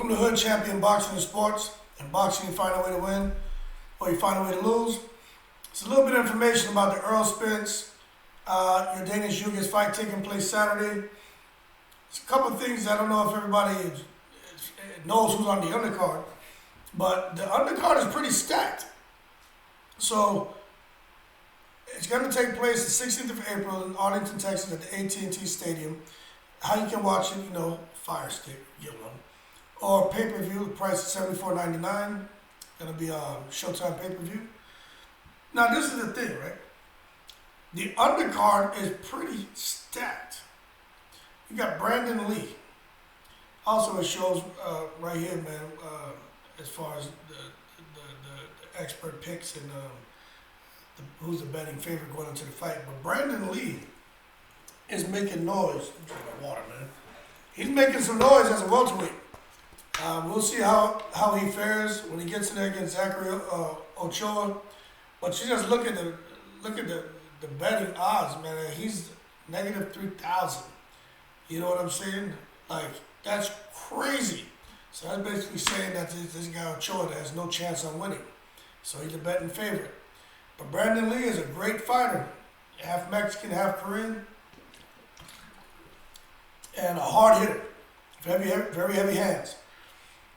Welcome to Hood Champion Boxing and Sports. In boxing, you find a way to win, or you find a way to lose. It's a little bit of information about the Errol Spence Yordenis Ugas fight taking place Saturday. It's a couple of things. I don't know if everybody knows who's on the undercard, but the undercard is pretty stacked. So it's going to take place the 16th of April in Arlington, Texas at the AT&T Stadium. How you can watch it, Fire Stick, get one. Or pay-per-view, the price is $74.99. Gonna be Showtime pay-per-view. Now this is the thing, right? The undercard is pretty stacked. You got Brandun Lee. Also it shows right here, man, as far as the expert picks and who's the betting favorite going into the fight. But Brandun Lee is making noise. I'm drinking my water, man. He's making some noise as a welterweight. We'll see how he fares when he gets in there against Zachary Ochoa. But you just look at the betting odds, man. He's negative 3,000. You know what I'm saying? Like, that's crazy. So that's basically saying that this guy Ochoa has no chance on winning. So he's a betting favorite. But Brandun Lee is a great fighter. Half Mexican, half Korean. And a hard hitter. Very heavy hands.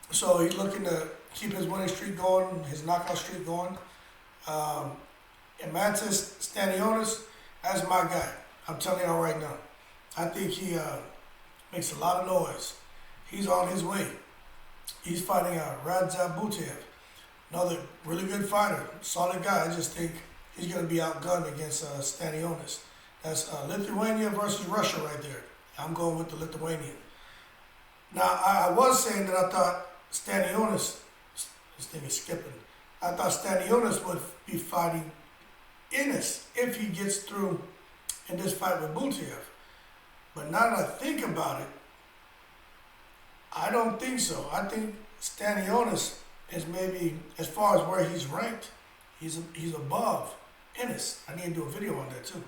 So he's looking to keep his winning streak going, his knockout streak going. Eimantas, Stanionis, that's my guy. I'm telling y'all right now. I think he makes a lot of noise. He's on his way. He's fighting Radzhab Butaev, another really good fighter, solid guy. I just think he's going to be outgunned against Stanionis. That's Lithuania versus Russia right there. I'm going with the Lithuanian. Now, I was saying that I thought Stanionis, this thing is skipping, I thought Stanionis would be fighting Ennis if he gets through in this fight with Butaev. But now that I think about it, I don't think so. I think Stanionis is maybe, as far as where he's ranked, he's above Ennis. I need to do a video on that too.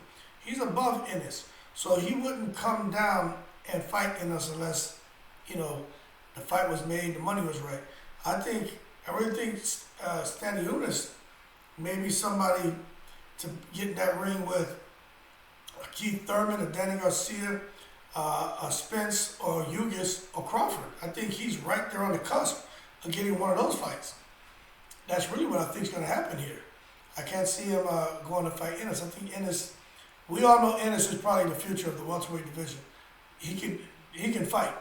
He's above Ennis. So he wouldn't come down and fight Ennis unless, the fight was made, the money was right. I really think Stanionis may be somebody to get in that ring with Keith Thurman, or Danny Garcia, Spence, or Ugas, or Crawford. I think he's right there on the cusp of getting one of those fights. That's really what I think is going to happen here. I can't see him going to fight Ennis. I think Ennis, we all know Ennis is probably the future of the welterweight division. He can fight.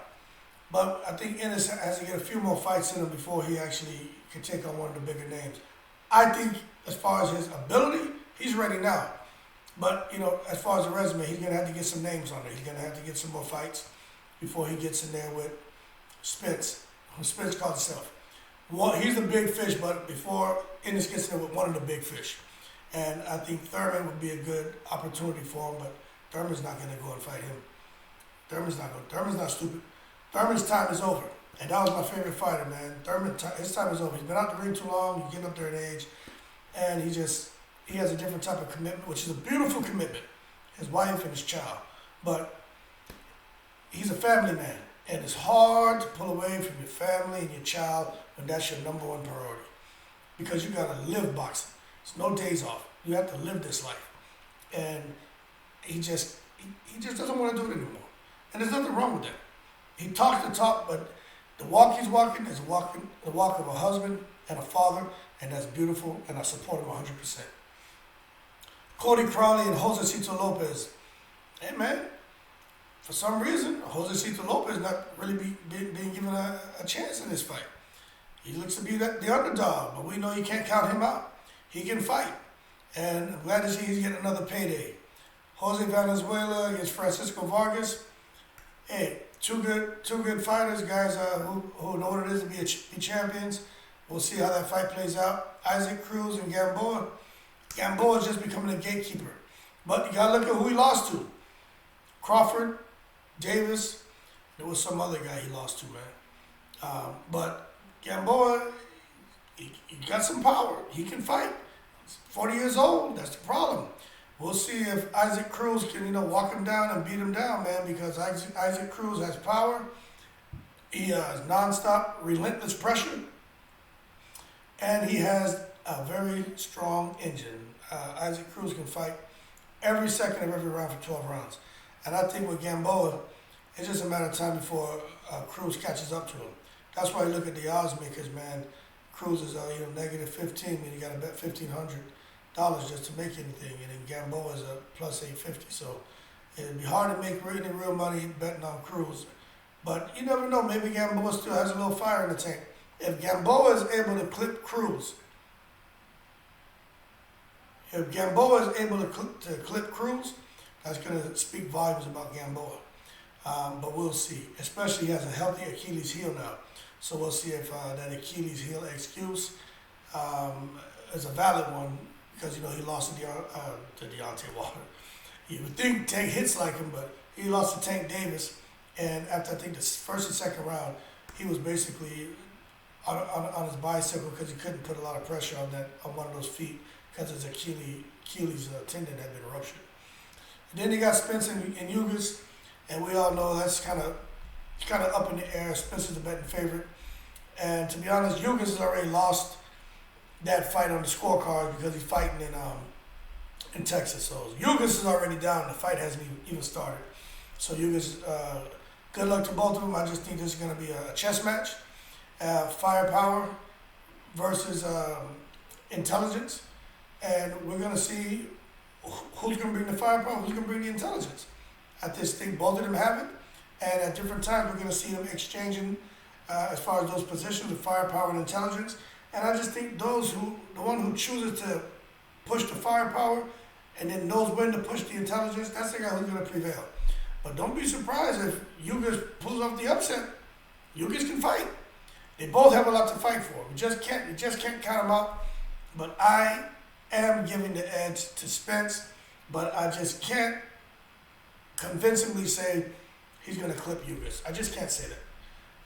But I think Ennis has to get a few more fights in him before he actually can take on one of the bigger names. I think as far as his ability, he's ready now. But, as far as the resume, he's going to have to get some names on it. He's going to have to get some more fights before he gets in there with Spence. Spence called himself. He's the big fish, but before Ennis gets in there with one of the big fish. And I think Thurman would be a good opportunity for him, but Thurman's not going to go and fight him. Thurman's not stupid. Thurman's time is over. And that was my favorite fighter, man. His time is over. He's been out the ring too long. He's getting up there in age. And he has a different type of commitment, which is a beautiful commitment. His wife and his child. But he's a family man. And it's hard to pull away from your family and your child when that's your number one priority. Because you got to live boxing. There's no days off. You have to live this life. And he just doesn't want to do it anymore. And there's nothing wrong with that. He talks the talk, but the walk he's walking is the walk of a husband and a father, and that's beautiful, and I support him 100%. Cody, Crowley, and Josesito Lopez. Hey, man, for some reason, Josesito Lopez not really being given a chance in this fight. He looks to be the underdog, but we know you can't count him out. He can fight, and I'm glad to see he's getting another payday. Jose Valenzuela against Francisco Vargas. Hey, two good fighters, guys who know what it is to be champions. We'll see how that fight plays out. Isaac Cruz and Gamboa. Gamboa is just becoming a gatekeeper. But you got to look at who he lost to. Crawford, Davis. There was some other guy he lost to, man. But Gamboa, he got some power. He can fight. He's 40 years old. That's the problem. We'll see if Isaac Cruz can, walk him down and beat him down, man, because Isaac Cruz has power. He has nonstop, relentless pressure, and he has a very strong engine. Isaac Cruz can fight every second of every round for 12 rounds. And I think with Gamboa, it's just a matter of time before Cruz catches up to him. That's why you look at the odds makers, man. Cruz is negative 15, and you got to bet $1,500 just to make anything. And then Gamboa is a plus 850. So it'd be hard to make any real money betting on Cruz. But you never know. Maybe Gamboa still has a little fire in the tank. If Gamboa is able to clip Cruz, that's going to speak volumes about Gamboa. But we'll see. Especially he has a healthy Achilles heel now. So we'll see if that Achilles heel excuse is a valid one, because he lost to Deontay Wilder. You would think Tank hits like him, but he lost to Tank Davis. And after I think the first and second round, he was basically on his bicycle because he couldn't put a lot of pressure on one of those feet because his Achilles tendon had been ruptured. And then they got Spence and Ugas, and we all know that's kind of up in the air. Spence is the betting favorite, and to be honest, Ugas has already lost that fight on the scorecard because he's fighting in Texas. So Ugas is already down. The fight hasn't even started. So Ugas, good luck to both of them. I just think this is going to be a chess match. Firepower versus intelligence. And we're going to see who's going to bring the firepower, who's going to bring the intelligence. I just think both of them have it. And at different times, we're going to see them exchanging as far as those positions of firepower and intelligence. And I just think the one who chooses to push the firepower and then knows when to push the intelligence, that's the guy who's going to prevail. But don't be surprised if Ugas pulls off the upset. Ugas can fight. They both have a lot to fight for. We just can't count them out. But I am giving the edge to Spence, but I just can't convincingly say he's going to clip Ugas. I just can't say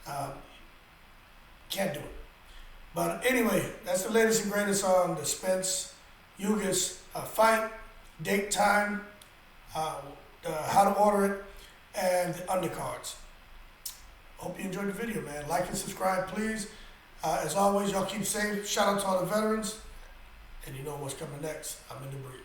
that. Can't do it. But anyway, that's the latest and greatest on the Spence Ugas fight, date, time, how to order it, and the undercards. Hope you enjoyed the video, man. Like and subscribe, please. As always, y'all keep safe. Shout out to all the veterans. And you know what's coming next. I'm in the breeze.